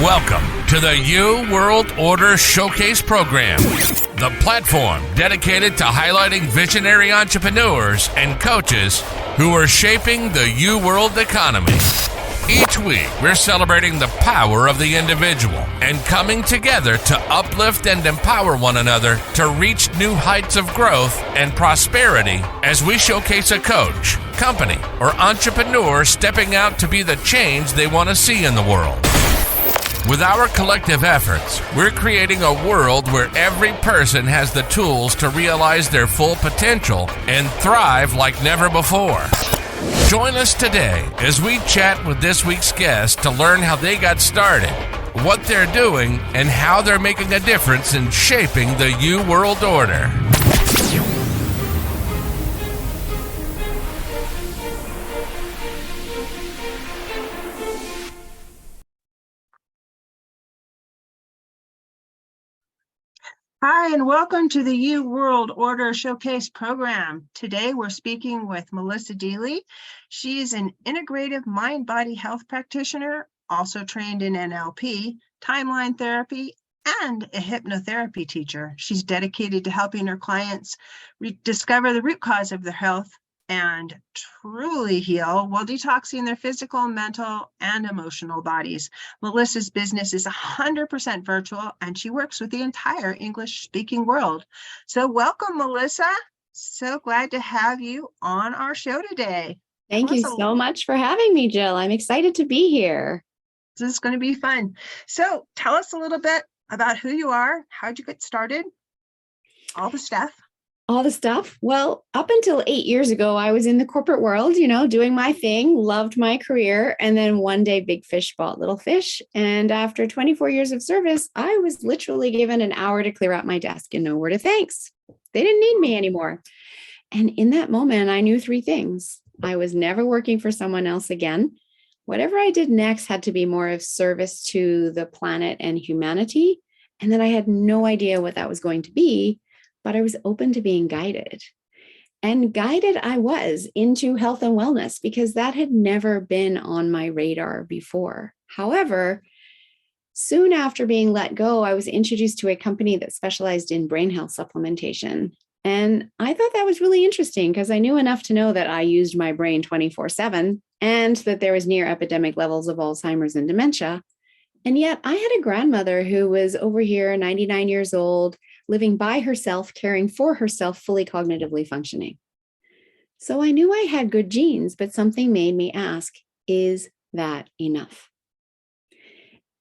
Welcome to the U World Order Showcase Program, the platform dedicated to highlighting visionary entrepreneurs and coaches who are shaping the U World economy. Each week, we're celebrating the power of the individual and coming together to uplift and empower one another to reach new heights of growth and prosperity as we showcase a coach, company, or entrepreneur stepping out to be the change they want to see in the world. With our collective efforts, we're creating a world where every person has the tools to realize their full potential and thrive like never before. Join us today as we chat with this week's guest to learn how they got started, what they're doing, and how they're making a difference in shaping the U World Order. Hi, and welcome to the U World Order Showcase Program. Today, we're speaking with Melissa Deely. She's an integrative mind-body health practitioner, also trained in NLP, timeline therapy, and a hypnotherapy teacher. She's dedicated to helping her clients discover the root cause of their health and truly heal while detoxing their physical, mental, and emotional bodies. Melissa's business is 100% virtual, and she works with the entire English-speaking world. So welcome, Melissa. So glad to have you on our show today. Thank you so much for having me, Jill. I'm excited to be here. This is going to be fun. So tell us a little bit about who you are, how'd you get started, all the stuff. Well, up until 8 years ago, I was in the corporate world, doing my thing, loved my career. And then one day, big fish bought little fish. And after 24 years of service, I was literally given an hour to clear out my desk and no word of thanks. They didn't need me anymore. And in that moment, I knew three things. I was never working for someone else again. Whatever I did next had to be more of service to the planet and humanity. And that I had no idea what that was going to be. But I was open to being guided. And guided I was into health and wellness because that had never been on my radar before. However, soon after being let go, I was introduced to a company that specialized in brain health supplementation. And I thought that was really interesting because I knew enough to know that I used my brain 24/7 and that there was near epidemic levels of Alzheimer's and dementia. And yet I had a grandmother who was over here, 99 years old, living by herself, caring for herself, fully cognitively functioning. So I knew I had good genes, but something made me ask, is that enough?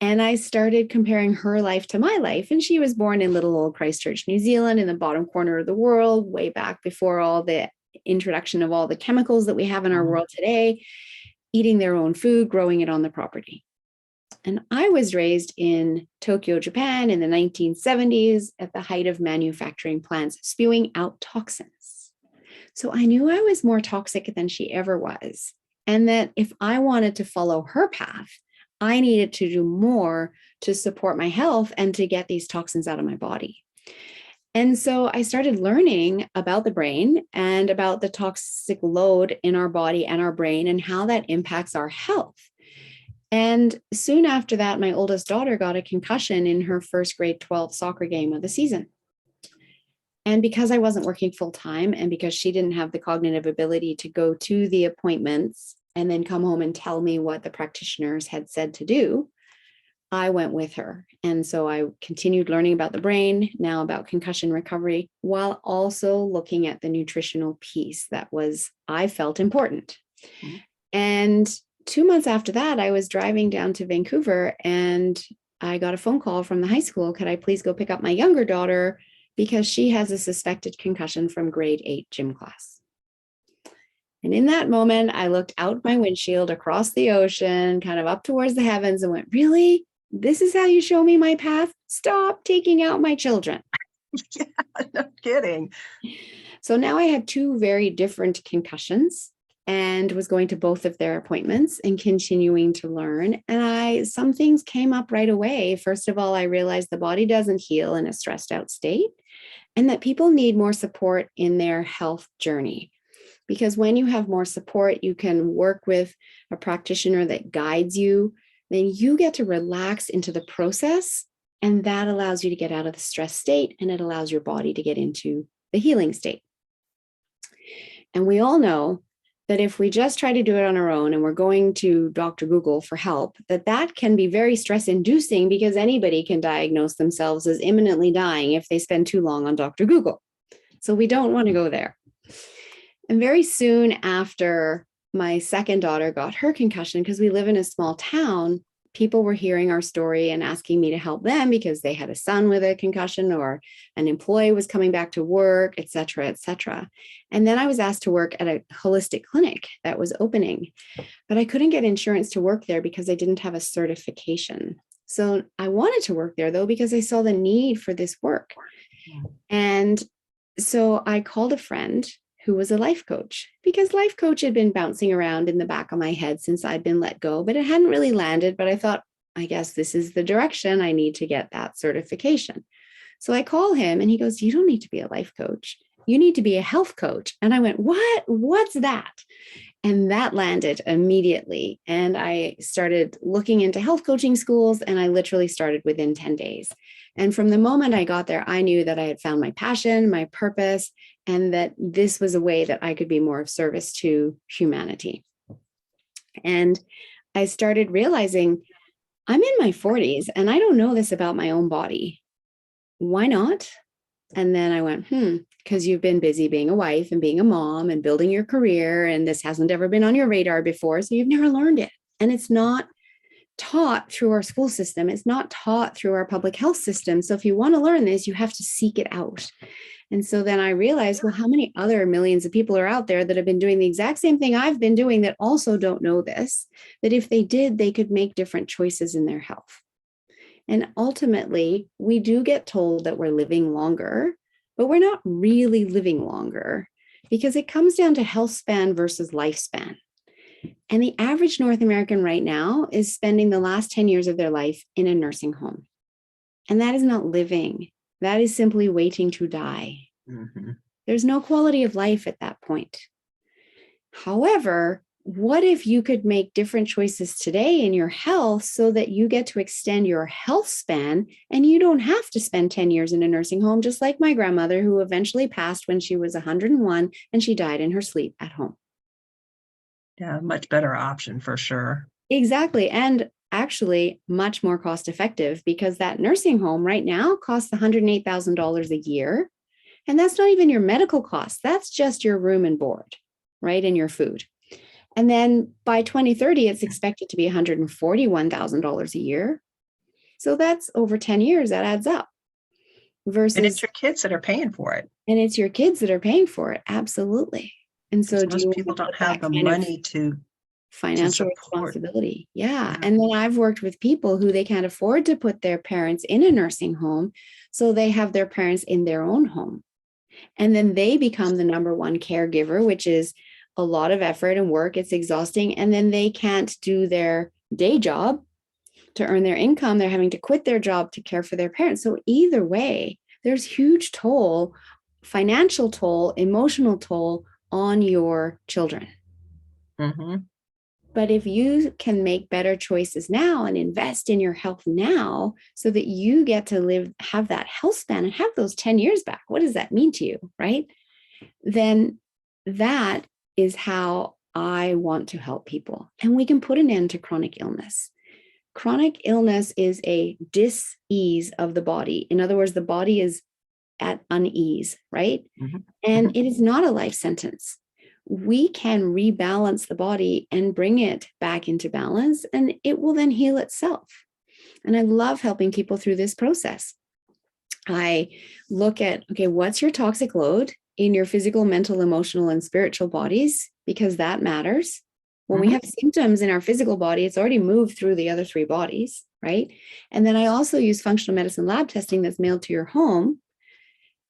And I started comparing her life to my life. And she was born in little old Christchurch, New Zealand, in the bottom corner of the world, way back before all the introduction of all the chemicals that we have in our world today, eating their own food, growing it on the property. And I was raised in Tokyo, Japan in the 1970s at the height of manufacturing plants spewing out toxins. So I knew I was more toxic than she ever was. And that if I wanted to follow her path, I needed to do more to support my health and to get these toxins out of my body. And so I started learning about the brain and about the toxic load in our body and our brain and how that impacts our health. And soon after that, my oldest daughter got a concussion in her first grade 12 soccer game of the season. And because I wasn't working full time and because she didn't have the cognitive ability to go to the appointments and then come home and tell me what the practitioners had said to do, I went with her. And so I continued learning about the brain, now about concussion recovery, while also looking at the nutritional piece that I felt important. Mm-hmm. And 2 months after that, I was driving down to Vancouver and I got a phone call from the high school. Could I please go pick up my younger daughter because she has a suspected concussion from grade 8 gym class? And in that moment, I looked out my windshield across the ocean, kind of up towards the heavens and went, really? This is how you show me my path? Stop taking out my children. Yeah, no kidding. So now I had two very different concussions and was going to both of their appointments and continuing to learn. And some things came up right away. First of all, I realized the body doesn't heal in a stressed out state and that people need more support in their health journey. Because when you have more support, you can work with a practitioner that guides you then you get to relax into the process. And that allows you to get out of the stress state, and it allows your body to get into the healing state. And we all know that if we just try to do it on our own and we're going to Dr. Google for help, that can be very stress inducing, because anybody can diagnose themselves as imminently dying if they spend too long on Dr. Google. So we don't want to go there. And very soon after my second daughter got her concussion, because we live in a small town, people were hearing our story and asking me to help them because they had a son with a concussion, or an employee was coming back to work, et cetera, et cetera. And then I was asked to work at a holistic clinic that was opening, but I couldn't get insurance to work there because I didn't have a certification. So I wanted to work there though, because I saw the need for this work. And so I called a friend who was a life coach, because life coach had been bouncing around in the back of my head since I'd been let go, but it hadn't really landed. But I thought, I guess this is the direction I need to get that certification. So I call him and he goes, "You don't need to be a life coach. You need to be a health coach." And I went, "What? What's that?" And that landed immediately. And I started looking into health coaching schools, and I literally started within 10 days. And from the moment I got there, I knew that I had found my passion, my purpose, and that this was a way that I could be more of service to humanity. And I started realizing I'm in my 40s and I don't know this about my own body. Why not? And then I went, because you've been busy being a wife and being a mom and building your career, and this hasn't ever been on your radar before, so you've never learned it. And it's not taught through our school system. It's not taught through our public health system. So if you want to learn this, you have to seek it out. And so then I realized, well, how many other millions of people are out there that have been doing the exact same thing I've been doing that also don't know this, that if they did, they could make different choices in their health. And ultimately, we do get told that we're living longer, but we're not really living longer, because it comes down to health span versus lifespan. And the average North American right now is spending the last 10 years of their life in a nursing home. And that is not living. That is simply waiting to die. Mm-hmm. There's no quality of life at that point. However, what if you could make different choices today in your health so that you get to extend your health span and you don't have to spend 10 years in a nursing home, just like my grandmother, who eventually passed when she was 101 and she died in her sleep at home. Yeah, much better option for sure. Exactly. And actually much more cost effective, because that nursing home right now costs $108,000 a year. And that's not even your medical costs. That's just your room and board, right? And your food. And then by 2030, it's expected to be $141,000 a year. So that's over 10 years, that adds up. Versus, and it's your kids that are paying for it. And it's your kids that are paying for it. Absolutely. And so most people don't have the money to financial responsibility. Yeah. And then I've worked with people who they can't afford to put their parents in a nursing home. So they have their parents in their own home. And then they become the number one caregiver, which is a lot of effort and work. It's exhausting. And then they can't do their day job to earn their income. They're having to quit their job to care for their parents. So either way, there's huge toll, financial toll, emotional toll on your children. Mm-hmm. But if you can make better choices now and invest in your health now so that you get to have that health span and have those 10 years back, what does that mean to you, right? Then that is how I want to help people. And we can put an end to chronic illness. Chronic illness is a dis-ease of the body. In other words, the body is at unease, right? Mm-hmm. And it is not a life sentence. We can rebalance the body and bring it back into balance, and it will then heal itself. And I love helping people through this process. I look at, okay, what's your toxic load in your physical, mental, emotional, and spiritual bodies? Because that matters. When we have symptoms in our physical body, it's already moved through the other three bodies, right? And then I also use functional medicine lab testing that's mailed to your home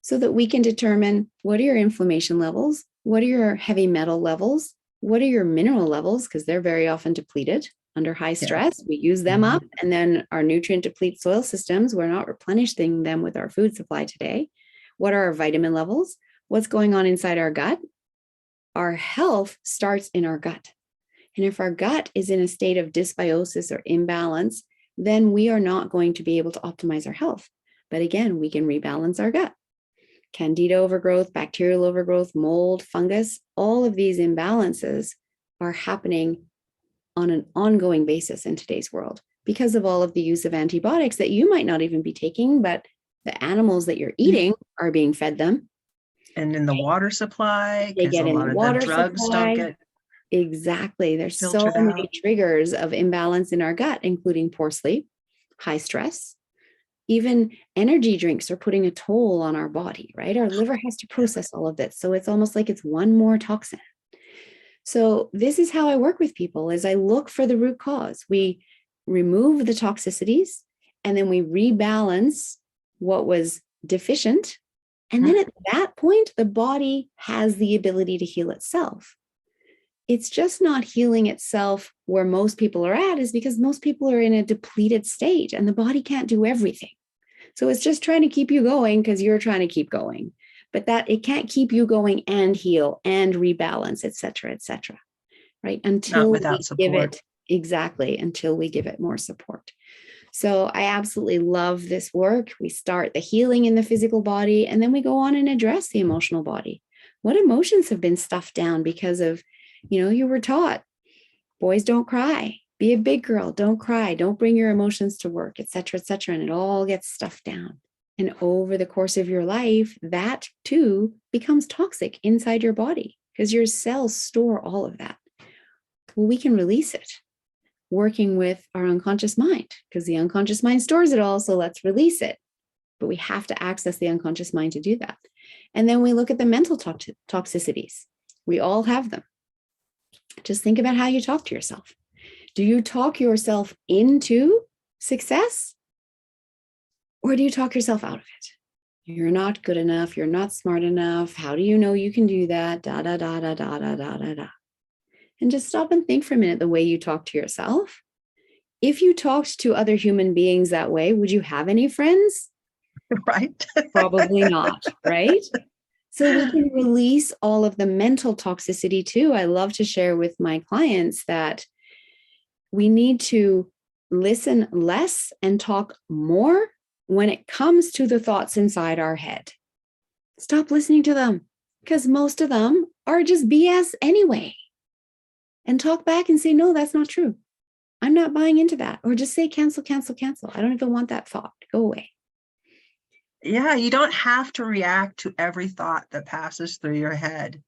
so that we can determine what are your inflammation levels, what are your heavy metal levels, what are your mineral levels, because they're very often depleted under high stress. Yeah. We use them up, and then our nutrient deplete soil systems, we're not replenishing them with our food supply today. What are our vitamin levels? What's going on inside our gut? Our health starts in our gut. And if our gut is in a state of dysbiosis or imbalance, then we are not going to be able to optimize our health. But again, we can rebalance our gut. Candida overgrowth, bacterial overgrowth, mold, fungus, all of these imbalances are happening on an ongoing basis in today's world because of all of the use of antibiotics that you might not even be taking, but the animals that you're eating are being fed them. And in the water supply, They because get a in lot the of water the drugs supply. don't get Exactly. There's so filtered many out. triggers of imbalance in our gut, including poor sleep, high stress. Even energy drinks are putting a toll on our body, right? Our liver has to process all of this. So it's almost like it's one more toxin. So this is how I work with people is I look for the root cause. We remove the toxicities and then we rebalance what was deficient. And then at that point, the body has the ability to heal itself. It's just not healing itself where most people are at, is because most people are in a depleted state and the body can't do everything. So it's just trying to keep you going because you're trying to keep going, but that it can't keep you going and heal and rebalance, et cetera, right? Until Not without we support. give it, exactly, until we give it more support. So I absolutely love this work. We start the healing in the physical body, and then we go on and address the emotional body. What emotions have been stuffed down because of, you were taught, boys don't cry, be a big girl, don't cry, don't bring your emotions to work, et cetera, and it all gets stuffed down. And over the course of your life, that too becomes toxic inside your body because your cells store all of that. Well, we can release it working with our unconscious mind because the unconscious mind stores it all. So let's release it. But we have to access the unconscious mind to do that. And then we look at the mental toxicities. We all have them. Just think about how you talk to yourself. Do you talk yourself into success? Or do you talk yourself out of it? You're not good enough. You're not smart enough. How do you know you can do that? Da, da, da, da, da, da, da, da, da. And just stop and think for a minute the way you talk to yourself. If you talked to other human beings that way, would you have any friends? Right. Probably not, right? So we can release all of the mental toxicity too. I love to share with my clients that we need to listen less and talk more when it comes to the thoughts inside our head. Stop listening to them because most of them are just BS anyway. And talk back and say, no, that's not true. I'm not buying into that. Or just say, cancel, cancel, cancel. I don't even want that thought. Go away. Yeah, you don't have to react to every thought that passes through your head.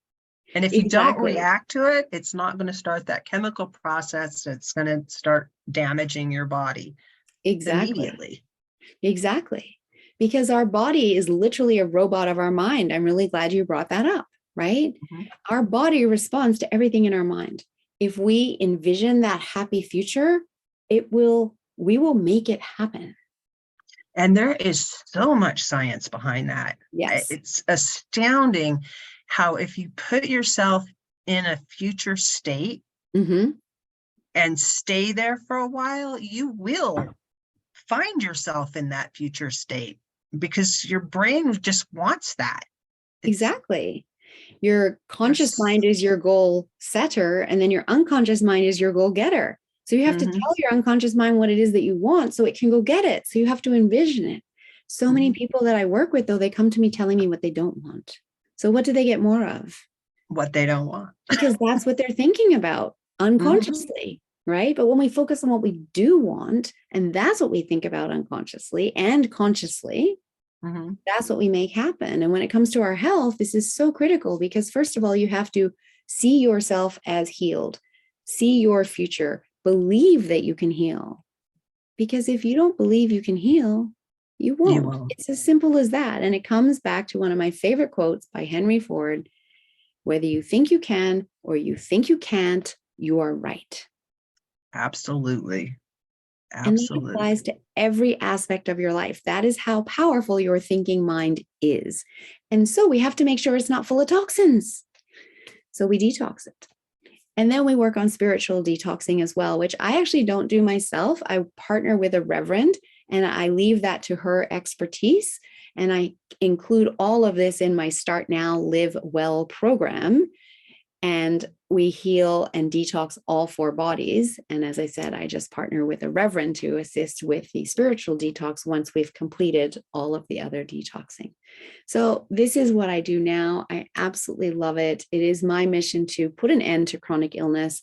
And if you don't react to it, it's not going to start that chemical process that's going to start damaging your body immediately. Exactly. Because our body is literally a robot of our mind. I'm really glad you brought that up, right? Mm-hmm. Our body responds to everything in our mind. If we envision that happy future, we will make it happen. And there is so much science behind that. Yes. It's astounding how if you put yourself in a future state and stay there for a while, you will find yourself in that future state because your brain just wants that. Exactly. Your conscious mind is your goal setter, and then your unconscious mind is your goal getter. So you have to tell your unconscious mind what it is that you want so it can go get it. So you have to envision it. So many people that I work with, though, they come to me telling me what they don't want. So what do they get more of? What they don't want. Because that's what they're thinking about unconsciously, right? But when we focus on what we do want, and that's what we think about unconsciously and consciously, that's what we make happen. And when it comes to our health, this is so critical because first of all, you have to see yourself as healed, see your future, believe that you can heal. Because if you don't believe you can heal, you won't. It's as simple as that. And it comes back to one of my favorite quotes by Henry Ford. Whether you think you can or you think you can't, you are right. Absolutely. And that applies to every aspect of your life. That is how powerful your thinking mind is. And so we have to make sure it's not full of toxins. So we detox it. And then we work on spiritual detoxing as well, which I actually don't do myself. I partner with a reverend and I leave that to her expertise. And I include all of this in my Start Now, Live Well program. And we heal and detox all 4 bodies. And as I said, I just partner with a reverend to assist with the spiritual detox once we've completed all of the other detoxing. So this is what I do now. I absolutely love it. It is my mission to put an end to chronic illness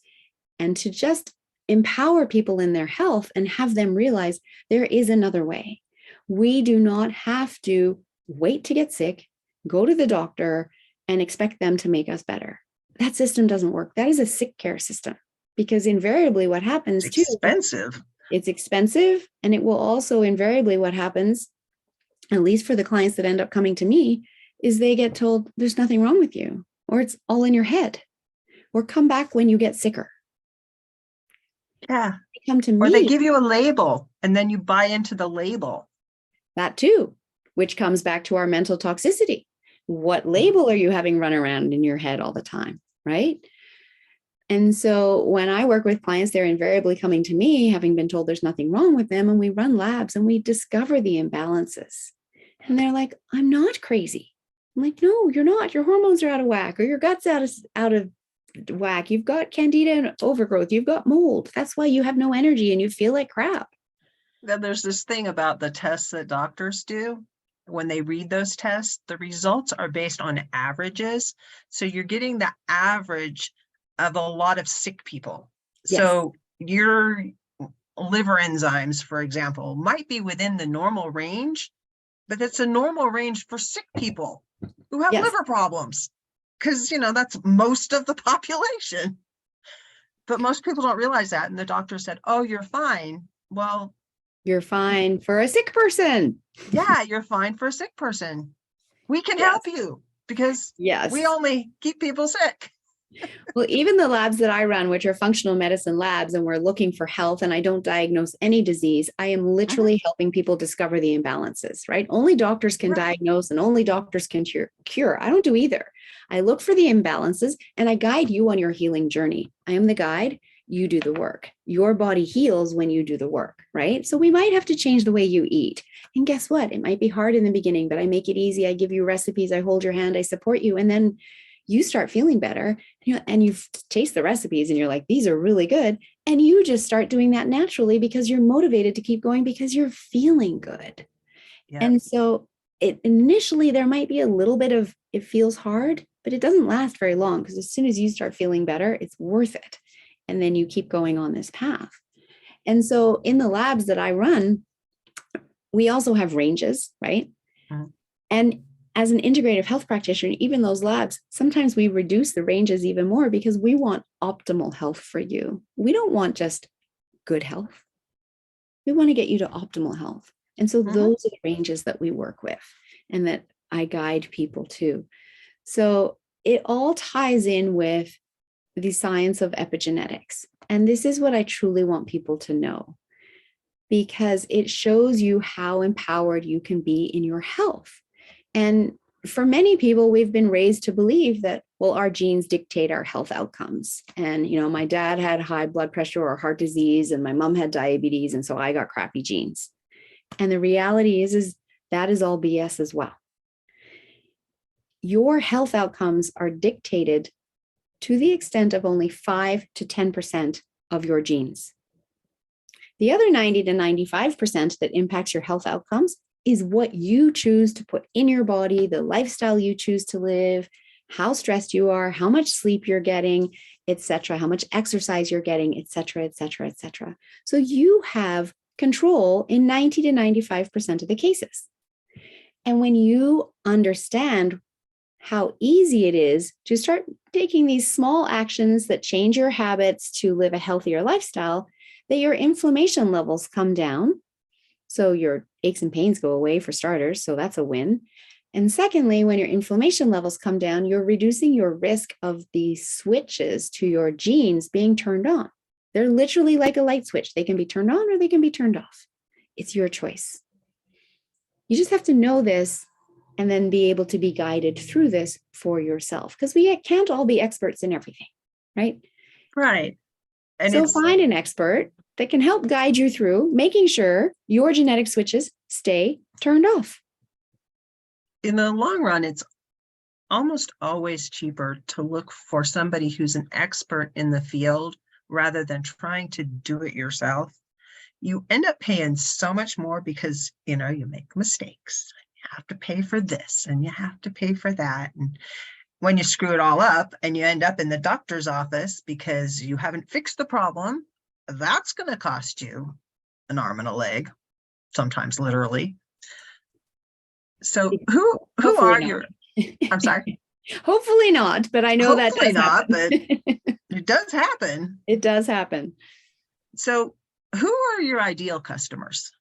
and to just empower people in their health and have them realize there is another way. We do not have to wait to get sick, go to the doctor, and expect them to make us better. That system doesn't work. That is a sick care system, because invariably what happens It's too, expensive. it's expensive. And it will also invariably what happens, at least for the clients that end up coming to me, is they get told there's nothing wrong with you, or it's all in your head, or come back when you get sicker. Yeah. They come to me. Or they give you a label and then you buy into the label. That too, which comes back to our mental toxicity. What label are you having run around in your head all the time, right? And so when I work with clients, they're invariably coming to me having been told there's nothing wrong with them, and we run labs and we discover the imbalances. And they're like, I'm not crazy. I'm like, no, you're not. Your hormones are out of whack, or your gut's out of whack. You've got candida and overgrowth. You've got mold. That's why you have no energy and you feel like crap. Then there's this thing about the tests that doctors do. When they read those tests, the results are based on averages. So you're getting the average of a lot of sick people. Yes. So your liver enzymes, for example, might be within the normal range, but it's a normal range for sick people who have Yes. liver problems, because, that's most of the population. But most people don't realize that. And the doctor said, oh, you're fine. Well, you're fine for a sick person. Yeah, you're fine for a sick person. We can help you because we only keep people sick. Well, even the labs that I run, which are functional medicine labs, and we're looking for health, and I don't diagnose any disease, I am literally helping people discover the imbalances, right? Only doctors can diagnose and only doctors can cure. I don't do either. I look for the imbalances and I guide you on your healing journey. I am the guide. You do the work. Your body heals when you do the work, right? So we might have to change the way you eat. And guess what? It might be hard in the beginning, but I make it easy. I give you recipes. I hold your hand. I support you. And then you start feeling better, and you taste the recipes and you're like, these are really good. And you just start doing that naturally because you're motivated to keep going because you're feeling good. Yeah. And so initially there might be a little bit of, it feels hard, but it doesn't last very long, because as soon as you start feeling better, it's worth it. And then you keep going on this path. And so in the labs that I run, we also have ranges, right? Mm-hmm. And as an integrative health practitioner, even those labs, sometimes we reduce the ranges even more because we want optimal health for you. We don't want just good health. We want to get you to optimal health. And so those are the ranges that we work with and that I guide people to. So it all ties in with the science of epigenetics. And this is what I truly want people to know, because it shows you how empowered you can be in your health. And for many people, we've been raised to believe that, well, our genes dictate our health outcomes. And, my dad had high blood pressure or heart disease, and my mom had diabetes. And so I got crappy genes. And the reality is that is all BS as well. Your health outcomes are dictated to the extent of only 5 to 10% of your genes. The other 90 to 95% that impacts your health outcomes is what you choose to put in your body, the lifestyle you choose to live, how stressed you are, how much sleep you're getting, etc., how much exercise you're getting, etc., etc., etc. So you have control in 90 to 95% of the cases. And when you understand how easy it is to start taking these small actions that change your habits to live a healthier lifestyle, that your inflammation levels come down. So your aches and pains go away, for starters. So that's a win. And secondly, when your inflammation levels come down, you're reducing your risk of the switches to your genes being turned on. They're literally like a light switch. They can be turned on or they can be turned off. It's your choice. You just have to know this and then be able to be guided through this for yourself, because we can't all be experts in everything, right? Right. And so find an expert that can help guide you through making sure your genetic switches stay turned off. In the long run, it's almost always cheaper to look for somebody who's an expert in the field rather than trying to do it yourself. You end up paying so much more because, you make mistakes. You have to pay for this and you have to pay for that. And when you screw it all up and you end up in the doctor's office because you haven't fixed the problem, that's going to cost you an arm and a leg, sometimes literally. So who Hopefully are not. your, I'm sorry. Hopefully not, but I know that Hopefully does not, happen. but it does happen. It does happen. So who are your ideal customers?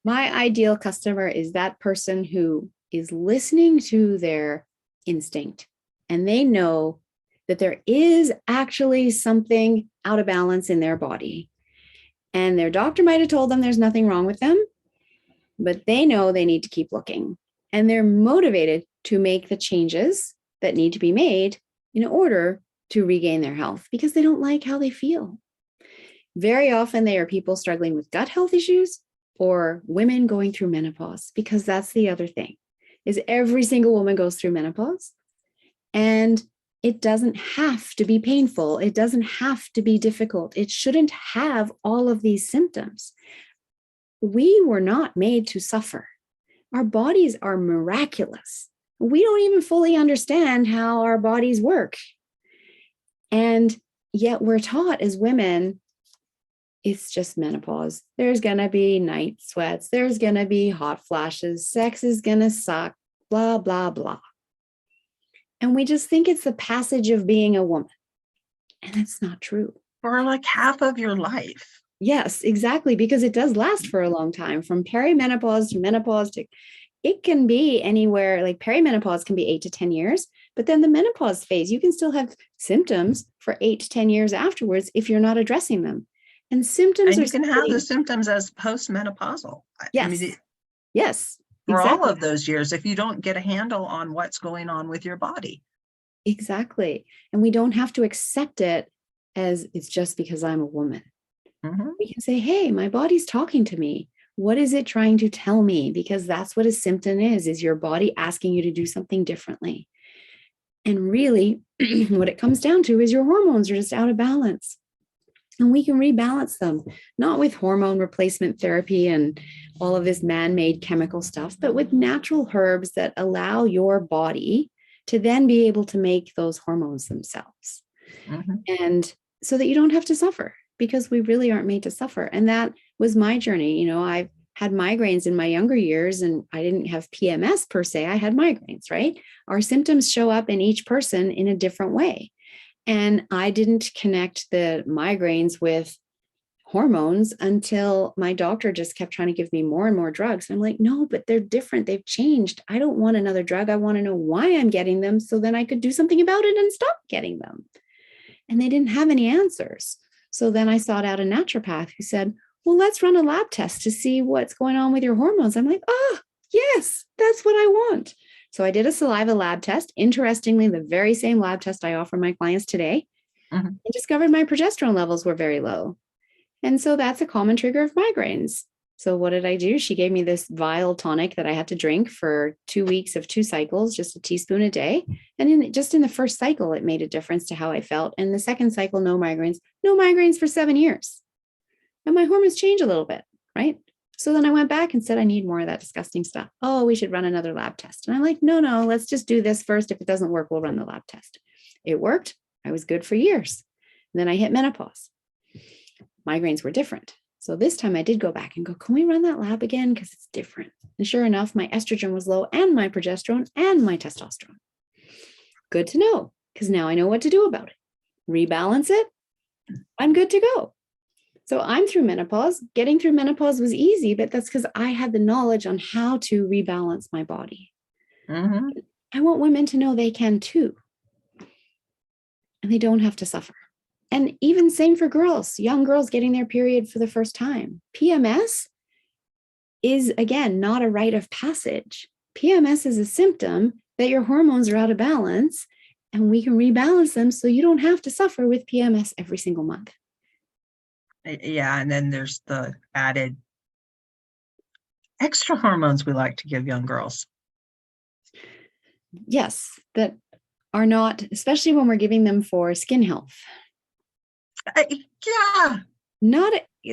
My ideal customer is that person who is listening to their instinct and they know that there is actually something out of balance in their body. And their doctor might have told them there's nothing wrong with them, but they know they need to keep looking. And they're motivated to make the changes that need to be made in order to regain their health because they don't like how they feel. Very often they are people struggling with gut health issues or women going through menopause, because that's the other thing, is every single woman goes through menopause and it doesn't have to be painful. It doesn't have to be difficult. It shouldn't have all of these symptoms. We were not made to suffer. Our bodies are miraculous. We don't even fully understand how our bodies work. And yet we're taught as women, it's just menopause. There's going to be night sweats. There's going to be hot flashes. Sex is going to suck, blah, blah, blah. And we just think it's the passage of being a woman. And it's not true. For like half of your life. Yes, exactly. Because it does last for a long time, from perimenopause to menopause to, it can be anywhere, like perimenopause can be 8 to 10 years, but then the menopause phase, you can still have symptoms for 8 to 10 years afterwards if you're not addressing them. And symptoms And are you can have the symptoms as postmenopausal. Yes. I mean, Yes. For Exactly. all of those years, if you don't get a handle on what's going on with your body. Exactly. And we don't have to accept it as it's just because I'm a woman. Mm-hmm. We can say, hey, my body's talking to me. What is it trying to tell me? Because that's what a symptom is your body asking you to do something differently. And really, what it comes down to is your hormones are just out of balance. And we can rebalance them, not with hormone replacement therapy and all of this man-made chemical stuff, but with natural herbs that allow your body to then be able to make those hormones themselves. Mm-hmm. And so that you don't have to suffer, because we really aren't made to suffer. And that was my journey. I've had migraines in my younger years, and I didn't have PMS per se. I had migraines, right? Our symptoms show up in each person in a different way. And I didn't connect the migraines with hormones until my doctor just kept trying to give me more and more drugs. I'm like, no, but they're different. They've changed. I don't want another drug. I want to know why I'm getting them so then I could do something about it and stop getting them. And they didn't have any answers. So then I sought out a naturopath who said, well, let's run a lab test to see what's going on with your hormones. I'm like, oh, yes, that's what I want. So I did a saliva lab test. Interestingly, the very same lab test I offer my clients today, Mm-hmm. and discovered my progesterone levels were very low. And so that's a common trigger of migraines. So what did I do? She gave me this vial tonic that I had to drink for 2 weeks of 2 cycles, just a teaspoon a day. And in the first cycle, it made a difference to how I felt. And the second cycle, no migraines for 7 years. And my hormones changed a little bit, right? So then I went back and said, I need more of that disgusting stuff. Oh, we should run another lab test. And I'm like, no, let's just do this first. If it doesn't work, we'll run the lab test. It worked. I was good for years. And then I hit menopause. Migraines were different. So this time I did go back and go, can we run that lab again? Because it's different. And sure enough, my estrogen was low and my progesterone and my testosterone. Good to know, because now I know what to do about it. Rebalance it. I'm good to go. So I'm through menopause. Getting through menopause was easy, but that's because I had the knowledge on how to rebalance my body. Mm-hmm. I want women to know they can too. And they don't have to suffer. And even same for girls, young girls getting their period for the first time. PMS is, again, not a rite of passage. PMS is a symptom that your hormones are out of balance, and we can rebalance them so you don't have to suffer with PMS every single month. Yeah, and then there's the added extra hormones we like to give young girls. Yes, that are not, especially when we're giving them for skin health. Yeah.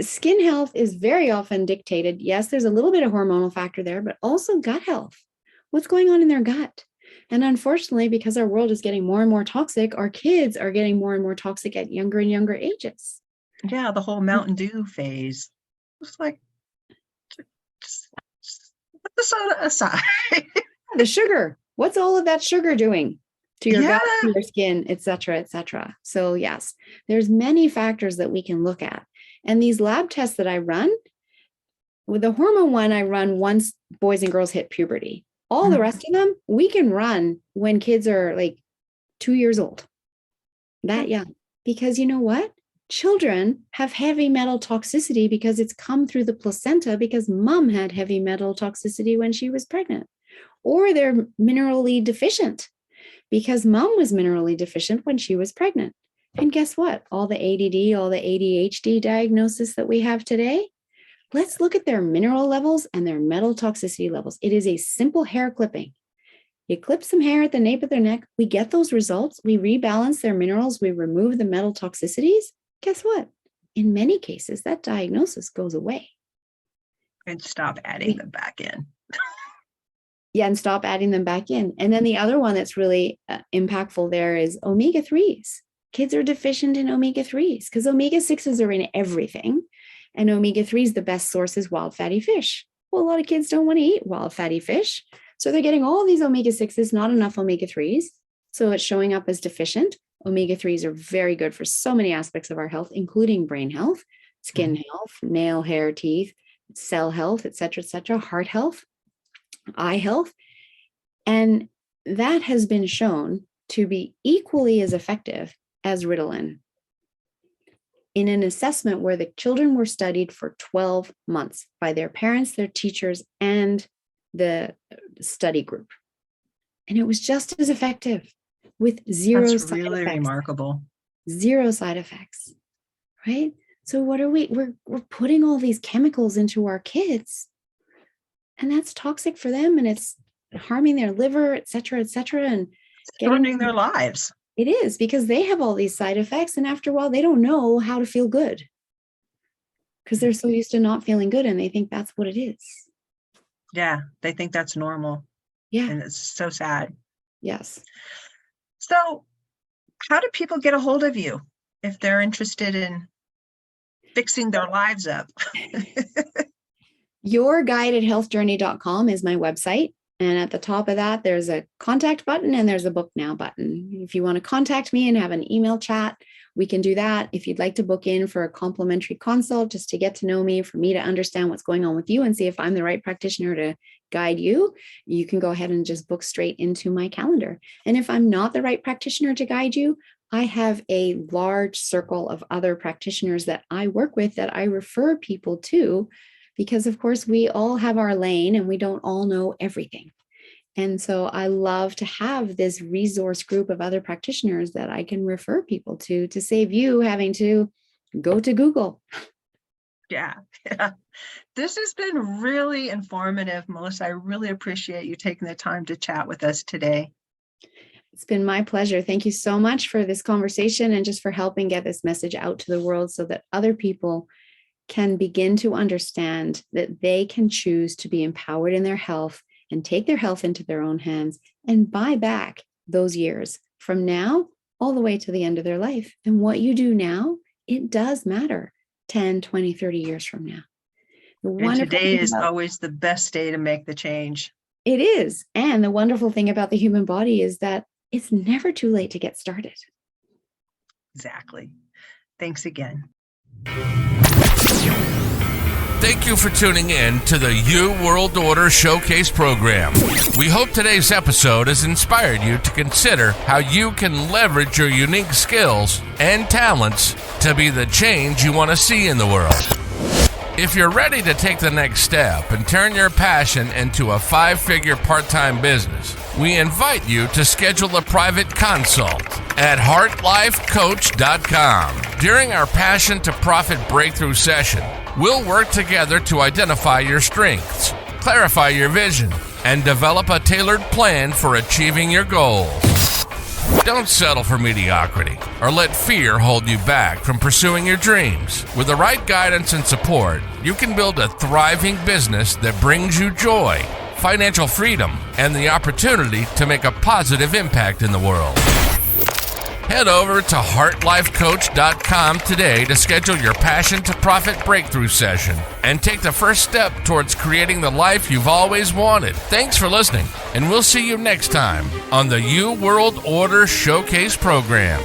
Skin health is very often dictated. Yes, there's a little bit of hormonal factor there, but also gut health. What's going on in their gut? And unfortunately, because our world is getting more and more toxic, our kids are getting more and more toxic at younger and younger ages. Yeah, the whole Mountain Dew phase. It's like, just put the soda aside. The sugar. What's all of that sugar doing to your gut, Yeah. to your skin, et cetera, et cetera? So yes, there's many factors that we can look at. And these lab tests that I run, with the hormone one, I run once boys and girls hit puberty. All the rest of them, we can run when kids are like 2 years old, that young. Because you know what? Children have heavy metal toxicity because it's come through the placenta because mom had heavy metal toxicity when she was pregnant. Or they're minerally deficient because mom was minerally deficient when she was pregnant. And guess what? All the ADD, all the ADHD diagnosis that we have today, let's look at their mineral levels and their metal toxicity levels. It is a simple hair clipping. You clip some hair at the nape of their neck, we get those results, we rebalance their minerals, we remove the metal toxicities. Guess what? In many cases, that diagnosis goes away. And stop adding them back in. Yeah, and stop adding them back in. And then the other one that's really impactful there is omega-3s. Kids are deficient in omega-3s because omega-6s are in everything. And omega-3s, the best source is wild fatty fish. Well, a lot of kids don't want to eat wild fatty fish. So they're getting all these omega-6s, not enough omega-3s. So it's showing up as deficient. Omega-3s are very good for so many aspects of our health, including brain health, skin health, nail, hair, teeth, cell health, et cetera, heart health, eye health. And that has been shown to be equally as effective as Ritalin in an assessment where the children were studied for 12 months by their parents, their teachers, and the study group. And it was just as effective with zero That's side really effects. remarkable. Zero side effects, right? So what are we're putting all these chemicals into our kids, and that's toxic for them, and it's harming their liver, et cetera, and Ruining their lives. It is, because they have all these side effects, and after a while, they don't know how to feel good because they're so used to not feeling good, and they think that's what it is. Yeah, they think that's normal. Yeah. And it's so sad. Yes. So how do people get a hold of you if they're interested in fixing their lives up? YourGuidedHealthJourney.com is my website. And at the top of that, there's a contact button and there's a book now button. If you want to contact me and have an email chat, we can do that. If you'd like to book in for a complimentary consult, just to get to know me, for me to understand what's going on with you and see if I'm the right practitioner to guide you, you can go ahead and just book straight into my calendar. And if I'm not the right practitioner to guide you, I have a large circle of other practitioners that I work with that I refer people to, because of course we all have our lane and we don't all know everything. And so I love to have this resource group of other practitioners that I can refer people to save you having to go to Google. Yeah. This has been really informative, Melissa. I really appreciate you taking the time to chat with us today. It's been my pleasure. Thank you so much for this conversation and just for helping get this message out to the world so that other people can begin to understand that they can choose to be empowered in their health and take their health into their own hands and buy back those years from now all the way to the end of their life. And what you do now, it does matter 10, 20, 30 years from now. And today is always the best day to make the change. It is. And the wonderful thing about the human body is that it's never too late to get started. Exactly. Thanks again. Thank you for tuning in to the You World Order Showcase program. We hope today's episode has inspired you to consider how you can leverage your unique skills and talents to be the change you want to see in the world. If you're ready to take the next step and turn your passion into a 5-figure part-time business, we invite you to schedule a private consult at heartlifecoach.com. During our Passion to Profit breakthrough session, we'll work together to identify your strengths, clarify your vision, and develop a tailored plan for achieving your goals. Don't settle for mediocrity or let fear hold you back from pursuing your dreams. With the right guidance and support, you can build a thriving business that brings you joy, financial freedom, and the opportunity to make a positive impact in the world. Head over to heartlifecoach.com today to schedule your Passion to Profit breakthrough session and take the first step towards creating the life you've always wanted. Thanks for listening, and we'll see you next time on the You World Order Showcase program.